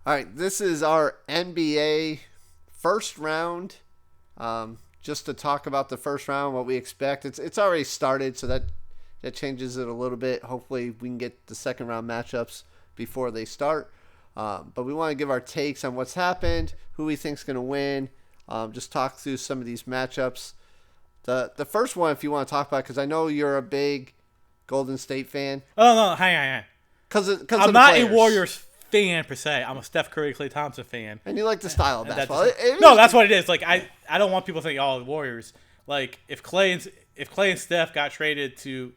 All right, this is our NBA first round. Just to talk about the first round, what we expect. It's already started, so that changes it a little bit. Hopefully, we can get the second round matchups before they start. But we want to give our takes on what's happened, who we think's going to win. Just talk through some of these matchups. The first one, if you want to talk about, because I know you're a big Golden State fan. Oh no, hang on. Because I'm not a Warriors fan per se. I'm a Steph Curry, Klay Thompson fan. And you like the style of basketball. No, that's what it is. Like I don't want people to think, oh, the Warriors. Like if Klay and Steph got traded to,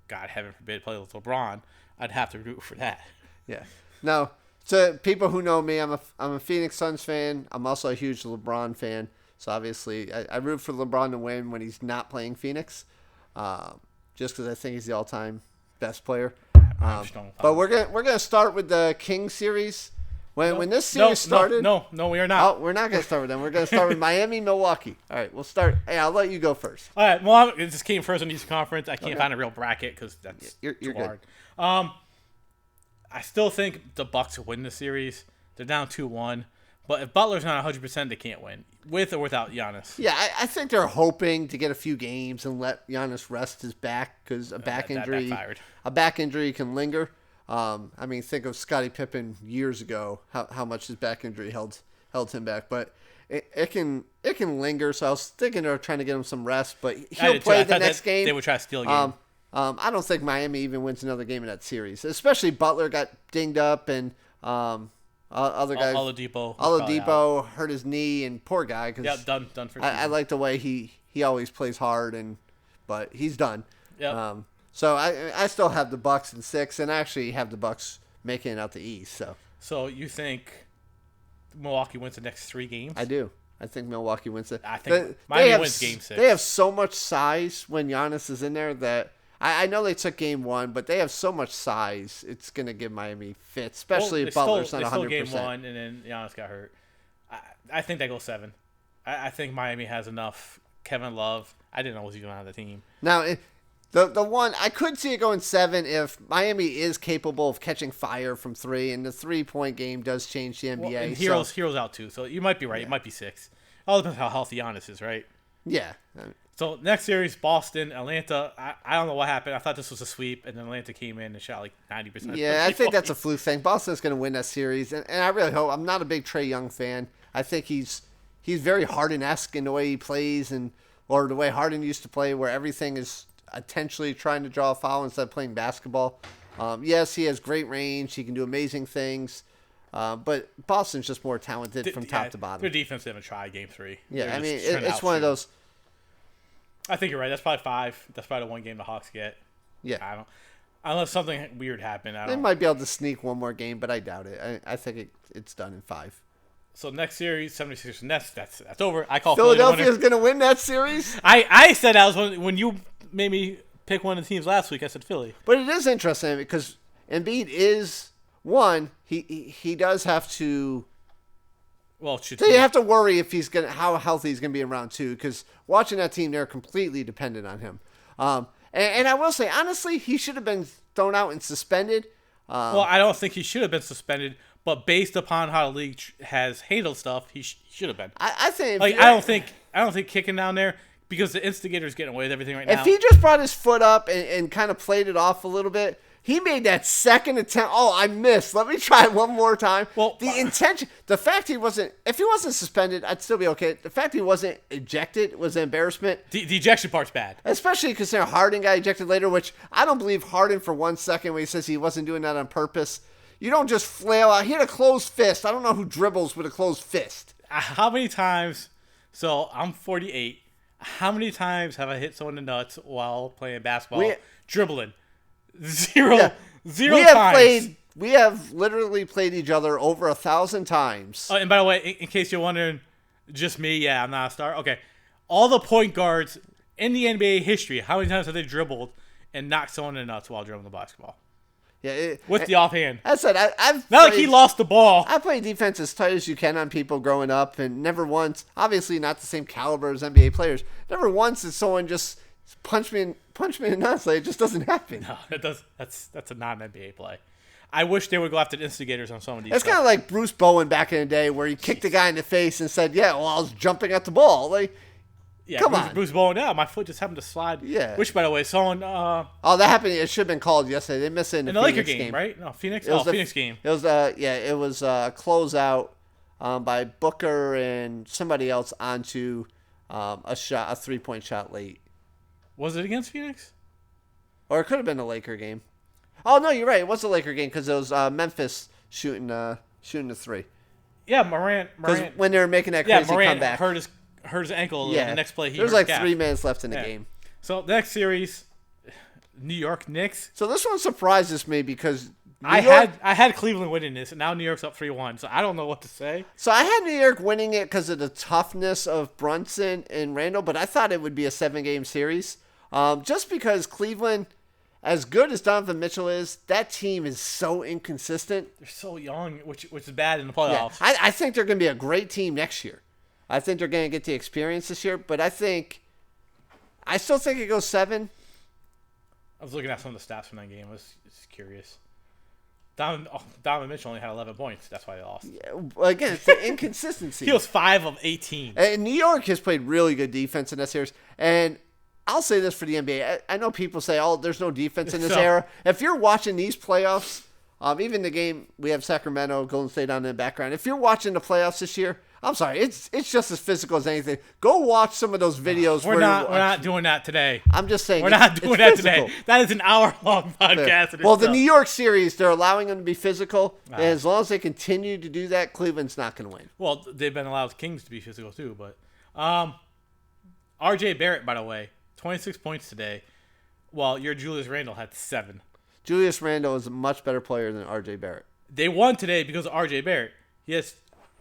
God heaven forbid, play with LeBron, I'd have to root for that. Yeah. No. So people who know me, I'm a Phoenix Suns fan. I'm also a huge LeBron fan. So obviously, I root for LeBron to win when he's not playing Phoenix, just because I think he's the all-time best player. But we're gonna start with the King series. When this series started, no, we are not. Oh, we're not gonna start with them. We're gonna start with Miami, Milwaukee. All right, we'll start. Hey, I'll let you go first. All right. Well, it just came first in the Eastern Conference. I can't find a real bracket because that's you're too good. hard. I still think the Bucks will win the series. They're down 2-1. But if Butler's not 100%, they can't win, with or without Giannis. Yeah, I think they're hoping to get a few games and let Giannis rest his back because a back injury can linger. I mean, think of Scottie Pippen years ago, how much his back injury held him back. But it can linger. So I was thinking of trying to get him some rest, but he'll play the next game. They would try to steal a game. I don't think Miami even wins another game in that series, especially Butler got dinged up and other guys. Oladipo hurt his knee, and poor guy. Cause yeah, done for. I like the way he always plays hard, but he's done. Yeah. So I still have the Bucks in 6, and I actually have the Bucks making it out the East. So you think Milwaukee wins the next 3 games? I do. I think Milwaukee wins it. I think Miami wins Game 6. They have so much size when Giannis is in there that I know they took Game 1, but they have so much size. It's going to give Miami fits, especially if Butler's not 100%. They stole Game 1, and then Giannis got hurt. I think they go 7. I think Miami has enough. Kevin Love, I didn't know was even on the team. Now, the one I could see it going 7 if Miami is capable of catching fire from 3, and the 3-point game does change the NBA. Well, and Hero's out too, so you might be right. Yeah. It might be 6. All depends how healthy Giannis is, right? Yeah. So next series, Boston, Atlanta. I don't know what happened. I thought this was a sweep, and then Atlanta came in and shot like 90%. Yeah, I think that's a fluke thing. Boston's going to win that series, and I really hope. I'm not a big Trae Young fan. I think he's very Harden-esque in the way he plays, or the way Harden used to play, where everything is intentionally trying to draw a foul instead of playing basketball. Yes, he has great range. He can do amazing things. But Boston's just more talented from top to bottom. Their defense didn't try Game 3. Yeah, I mean, it's one of those. I think you're right. That's probably 5. That's probably the one game the Hawks get. Yeah. Unless something weird happened. They might be able to sneak one more game, but I doubt it. I think it's done in 5. So next series, 76ers Nets. That's over. I call Philadelphia's going to win that series. I said that was when you made me pick one of the teams last week. I said Philly. But it is interesting because Embiid is one. He does have to. Well, so you have to worry if how healthy he's gonna be in round 2 because watching that team, they're completely dependent on him. And I will say honestly, he should have been thrown out and suspended. Well, I don't think he should have been suspended, but based upon how the league has handled stuff, he should have been. I think. Like I don't think kicking down there because the instigator's getting away with everything right now. If he just brought his foot up and kind of played it off a little bit. He made that second attempt. Oh, I missed. Let me try it one more time. Well, the intention, the fact if he wasn't suspended, I'd still be okay. The fact he wasn't ejected was an embarrassment. The ejection part's bad. Especially considering Harden got ejected later, which I don't believe Harden for 1 second when he says he wasn't doing that on purpose. You don't just flail out. He had a closed fist. I don't know who dribbles with a closed fist. How many times, so I'm 48, how many times have I hit someone in the nuts while playing basketball, dribbling? Zero times. We have literally played each other over 1,000 times. Oh, and by the way, in case you're wondering, just me, yeah, I'm not a star. Okay. All the point guards in the NBA history, how many times have they dribbled and knocked someone in the nuts while dribbling the basketball? Yeah, with the offhand. I said I've not like he lost the ball. I played defense as tight as you can on people growing up, and never once, obviously not the same caliber as NBA players, never once did someone just punch me in the nuts. Like, it just doesn't happen. No, that's a non-NBA play. I wish they would go after the instigators on some of these. It's kind of like Bruce Bowen back in the day where he kicked the guy in the face and said, "Yeah, well, I was jumping at the ball." Like, yeah, come on. Bruce Bowen. Yeah, my foot just happened to slide. Yeah. Which, by the way, someone. Oh, that happened. It should have been called yesterday. They missed it in the Laker Phoenix game, right? No, Phoenix. Phoenix game. It was it was a closeout by Booker and somebody else onto a 3-point shot late. Was it against Phoenix? Or it could have been a Laker game. Oh no, you're right. It was a Laker game because it was Memphis shooting the three. Yeah, Morant. When they were making that crazy Morant comeback, hurt his ankle. Yeah, the next play he there was like 3 minutes left in the game. So the next series, New York Knicks. So this one surprises me because I had Cleveland winning this, and now New York's up 3-1. So I don't know what to say. So I had New York winning it because of the toughness of Brunson and Randall, but I thought it would be a 7-game series. Just because Cleveland, as good as Donovan Mitchell is, that team is so inconsistent. They're so young, which is bad in the playoffs. Yeah, I think they're going to be a great team next year. I think they're going to get the experience this year, but I still think it goes 7. I was looking at some of the stats from that game. I was curious. Donovan Mitchell only had 11 points. That's why they lost. Yeah, again, it's the inconsistency. He was 5 of 18. And New York has played really good defense in that series, and I'll say this for the NBA. I know people say, "Oh, there's no defense in this era." If you're watching these playoffs, even the game we have Sacramento, Golden State on in the background. If you're watching the playoffs this year, I'm sorry, it's just as physical as anything. Go watch some of those videos. We're not doing that today. I'm just saying we're not doing that today. That is an hour-long podcast. Well, the New York series, they're allowing them to be physical, and as long as they continue to do that, Cleveland's not going to win. Well, they've been allowed Kings to be physical too, but R.J. Barrett, by the way. 26 points today, while your Julius Randle had 7. Julius Randle is a much better player than R.J. Barrett. They won today because of R.J. Barrett. Yes,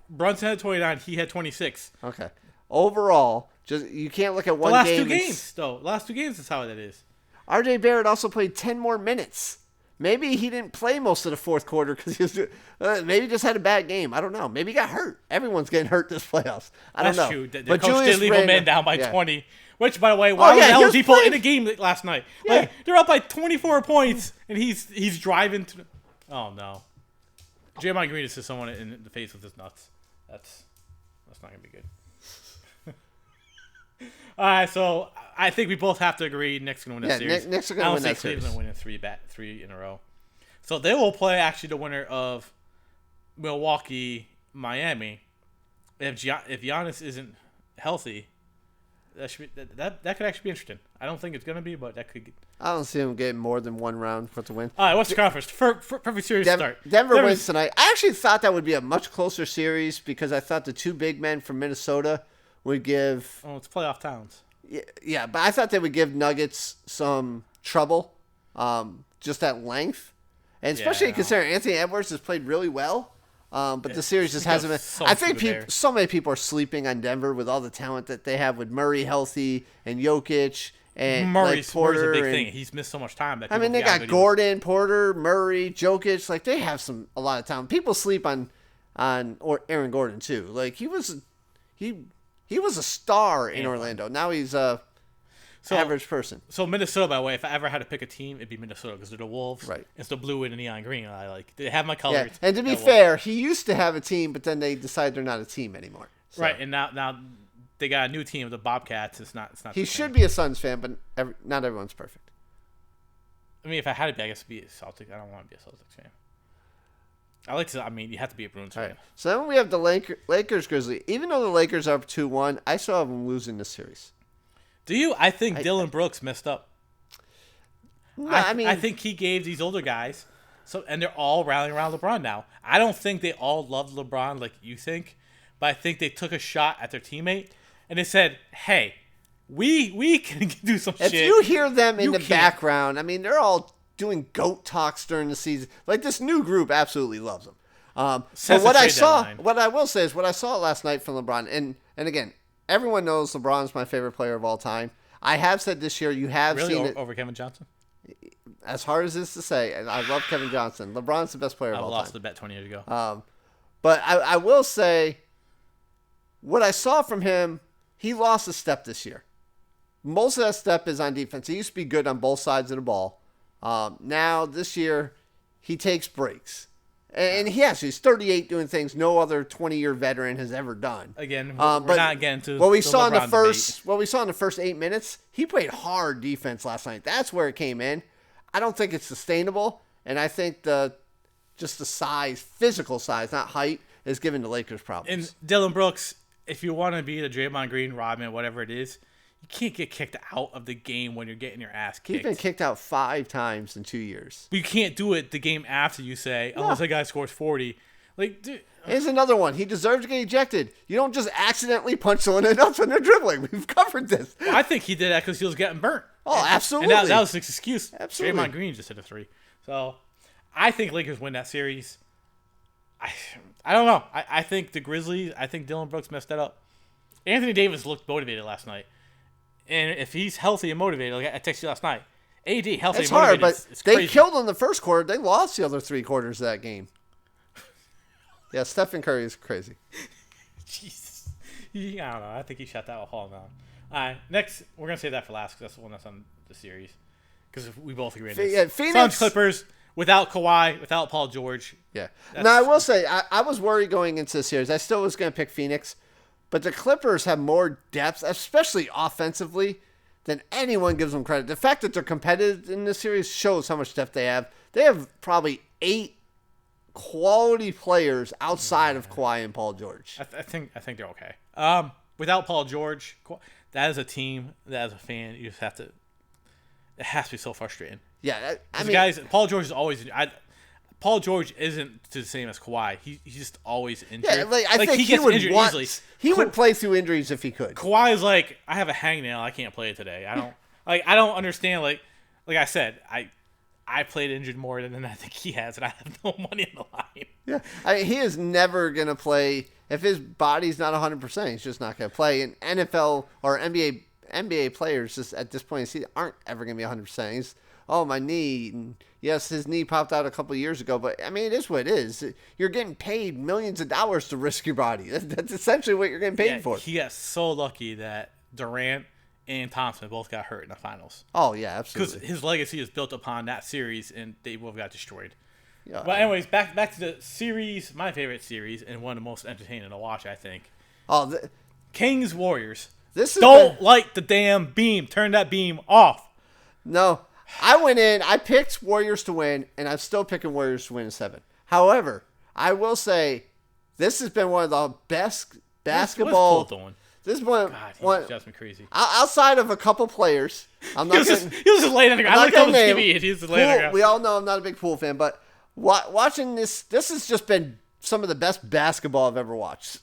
Brunson had 29. He had 26. Okay. Overall, you can't look at one game. The last 2 games, though. The last 2 games is how that is. R.J. Barrett also played 10 more minutes. Maybe he didn't play most of the fourth quarter because he was maybe just had a bad game. I don't know. Maybe he got hurt. Everyone's getting hurt this playoffs. I don't know. That's true. But coach Julius did leave a man down by 20. Which, by the way, why the hell was he in the game last night? Yeah. Like, they're up by 24 points, and he's driving to. Oh no, Draymond Green is just someone in the face with his nuts. That's not gonna be good. All right, so I think we both have to agree Knicks gonna win that series. Knicks are gonna win that series. Cleveland winning 3 in a row. So they will play actually the winner of Milwaukee, Miami. If Giannis isn't healthy. That could actually be interesting. I don't think it's going to be, but that could get... I don't see them getting more than 1 round for the win. All right, what's the conference? Perfect series to start. Denver wins tonight. I actually thought that would be a much closer series because I thought the 2 big men from Minnesota would give... Oh, it's playoff towns. Yeah, but I thought they would give Nuggets some trouble, just at length. And especially considering Anthony Edwards has played really well. But the series just hasn't been. I think so many people are sleeping on Denver with all the talent that they have with Murray healthy and Jokic and Murray's Porter. Murray's a big thing. He's missed so much time. That they got Gordon, Porter, Murray, Jokic. Like they have a lot of talent. People sleep on Aaron Gordon too. Like he was a star in Orlando. Now he's average person. So Minnesota, by the way, if I ever had to pick a team, it'd be Minnesota because they're the Wolves. Right. It's the blue and the neon green. I like. They have my colors. Yeah. And to be fair, he used to have a team, but then they decided they're not a team anymore. So. Right. And now they got a new team, the Bobcats. It's not. He should be a Suns fan, but not everyone's perfect. I mean, if I had to be, I guess be a Celtic. I don't want to be a Celtics fan. I like to. I mean, you have to be a Bruins fan. Right. So then we have the Lakers Grizzlies. Even though the Lakers are up 2-1, I still have them losing this series. Do you? I think Dillon Brooks messed up. No, I think he gave these older guys, and they're all rallying around LeBron now. I don't think they all loved LeBron like you think, but I think they took a shot at their teammate and they said, "Hey, we can do some shit." If you hear them in the background, I mean, they're all doing GOAT talks during the season. Like this new group absolutely loves them. So what I will say is what I saw last night from LeBron, and again. Everyone knows LeBron's my favorite player of all time. I have said this year, you have seen it over Kevin Johnson. As hard as this is to say, and I love Kevin Johnson. LeBron's the best player of all time. I lost the bet 20 years ago. But I will say, what I saw from him, he lost a step this year. Most of that step is on defense. He used to be good on both sides of the ball. Now this year, he takes breaks. And he's 38 doing things no other 20-year veteran has ever done. Again, we're not getting to what we saw in the LeBron first 8 minutes, he played hard defense last night. That's where it came in. I don't think it's sustainable, and I think just the size, physical size, not height, is giving the Lakers problems. And Dylan Brooks, if you want to be the Draymond Green, Rodman, whatever it is, you can't get kicked out of the game when you're getting your ass kicked. He's been kicked out 5 times in 2 years. But you can't do it the game after you say, unless that guy scores 40. Like, dude. Here's another one. He deserves to get ejected. You don't just accidentally punch someone in the nuts when they're dribbling. We've covered this. Well, I think he did that because he was getting burnt. Oh, absolutely. And that was his excuse. Absolutely. Draymond Green just hit a 3. So, I think Lakers win that series. I don't know. I think the Grizzlies, I think Dylan Brooks messed that up. Anthony Davis looked motivated last night. And if he's healthy and motivated, like I texted you last night, AD healthy it's and motivated, hard, but it's they crazy. killed him the first quarter. They lost the other 3 quarters of that game. Yeah, Stephen Curry is crazy. Jesus. I don't know. I think he shut that whole down. All right, next, we're going to save that for last because that's the one that's on the series. Because we both agree on this. Yeah, Phoenix. Suns Clippers, without Kawhi, without Paul George. Yeah. Now, I will say, I was worried going into the series. I still was going to pick Phoenix. But the Clippers have more depth, especially offensively, than anyone gives them credit. The fact that they're competitive in this series shows how much depth they have. They have probably 8 quality players outside of Kawhi and Paul George. I think they're okay. Without Paul George, that is a team that as a fan you just have to. It has to be so frustrating. Yeah, I mean, guys, Paul George is always. Paul George isn't the same as Kawhi. He's just always injured. Yeah, I think he gets injured easily. He would play through injuries if he could. Kawhi is like, I have a hangnail. I can't play today. I don't I don't understand. Like I said, I played injured more than I think he has, and I have no money on the line. Yeah, he is never gonna play if his body's not 100%. He's just not gonna play. And NFL or NBA players just at this point aren't ever gonna be 100%. He's my knee. And yes, his knee popped out a couple of years ago, but I mean, it is what it is. You're getting paid millions of dollars to risk your body. That's essentially what you're getting paid for. He got so lucky that Durant and Thompson both got hurt in the finals. Oh, yeah, absolutely. Because his legacy is built upon that series, and they both got destroyed. Yeah. But anyways, back to the series, my favorite series, and one of the most entertaining to watch, I think. Kings Warriors. Don't light the damn beam. Turn that beam off. No. I went in, I picked Warriors to win, and I'm still picking Warriors to win in 7. However, I will say this has been one of the best basketball. What's Cole doing? This is one. God, he drives me crazy. Outside of a couple players, I'm not. He was just laying on the ground. I looked up his TV, and he was just laying on the ground. We all know I'm not a big pool fan, but watching this has just been some of the best basketball I've ever watched.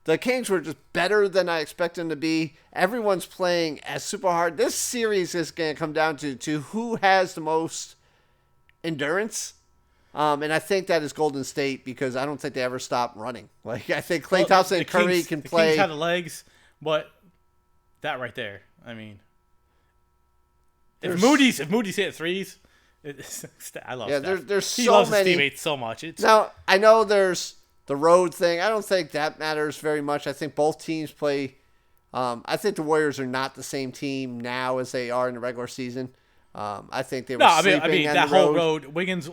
The Kings were just better than I expected them to be. Everyone's playing as super hard. This series is going to come down to who has the most endurance. And I think that is Golden State because I don't think they ever stop running. Like I think Klay Thompson and Curry can play. The Kings have the legs, but that right there. I mean, if Moody's hit threes, I love. Yeah, Steph. there's so he loves many. His teammates so much. Now I know there's the road thing. I don't think that matters very much. I think both teams play. I think the Warriors are not the same team now as they are in the regular season. I think they were. I mean that whole road. Wiggins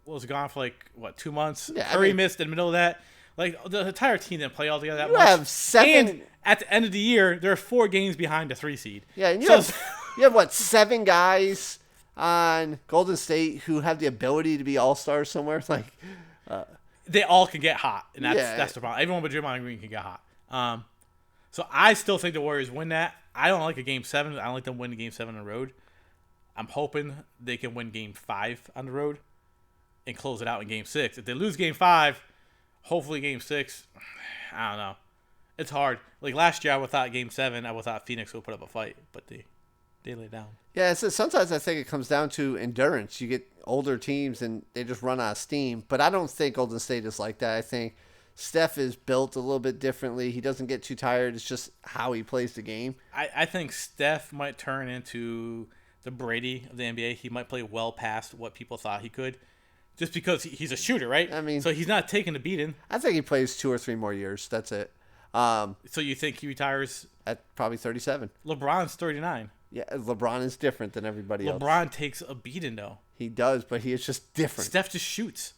was gone for 2 months. Yeah, Curry missed in the middle of that. Like the entire team didn't play all together that much. You have 7. And at the end of the year, there are 4 games behind the 3 seed. Yeah, and you have 7 guys on Golden State who have the ability to be all-stars somewhere. They all can get hot, and that's the problem. Everyone but Draymond Green can get hot. So I still think the Warriors win that. I don't like a Game 7. I don't like them win Game 7 on the road. I'm hoping they can win Game 5 on the road and close it out in Game 6. If they lose Game 5, hopefully Game 6, I don't know. It's hard. Like last year, I would thought Game 7, I would thought Phoenix would put up a fight, but they lay down. Yeah, sometimes I think it comes down to endurance. You get older teams and they just run out of steam. But I don't think Golden State is like that. I think Steph is built a little bit differently. He doesn't get too tired. It's just how he plays the game. I think Steph might turn into the Brady of the NBA. He might play well past what people thought he could. Just because he's a shooter, right? I mean, so he's not taking the beating. I think he plays 2 or 3 more years. That's it. So you think he retires at probably 37? LeBron's 39. Yeah, LeBron is different than everybody else. LeBron takes a beating though. He does, but he is just different. Steph just shoots.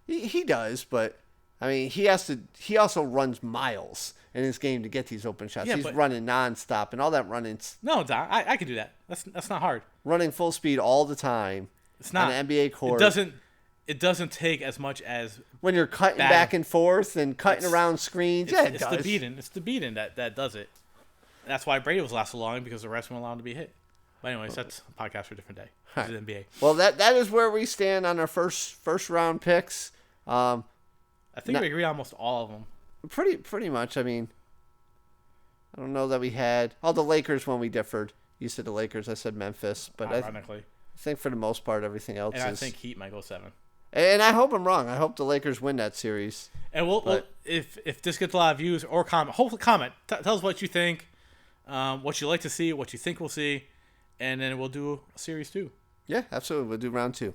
He does, but I mean, he has to. He also runs miles in his game to get these open shots. Yeah, He's but- running nonstop and all that running, No, Doc, I can do that. That's not hard. running full speed all the time. It's not on an NBA court. It doesn't take as much as When you're cutting Bad. back and forth and cutting around screens. Yeah, it it's does. the beating. It's the beating that does it. That's why Brady was last so long because the rest won't allow him to be hit. But anyways, that's a podcast for a different day. This is NBA. Well, that is where we stand on our first round picks. I think No- we agree on almost all of them. Pretty much. I mean, I don't know that we had all the Lakers when we differed. You said the Lakers, I said Memphis, but I Ironically, think for the most part everything else and I is. think Heat might go 7. And I hope I'm wrong. I hope the Lakers win that series. And we'll if this gets a lot of views or comment, hopefully comment. Tell us what you think, what you like to see, what you think we'll see, and then we'll do a series 2. Yeah, absolutely. We'll do round 2.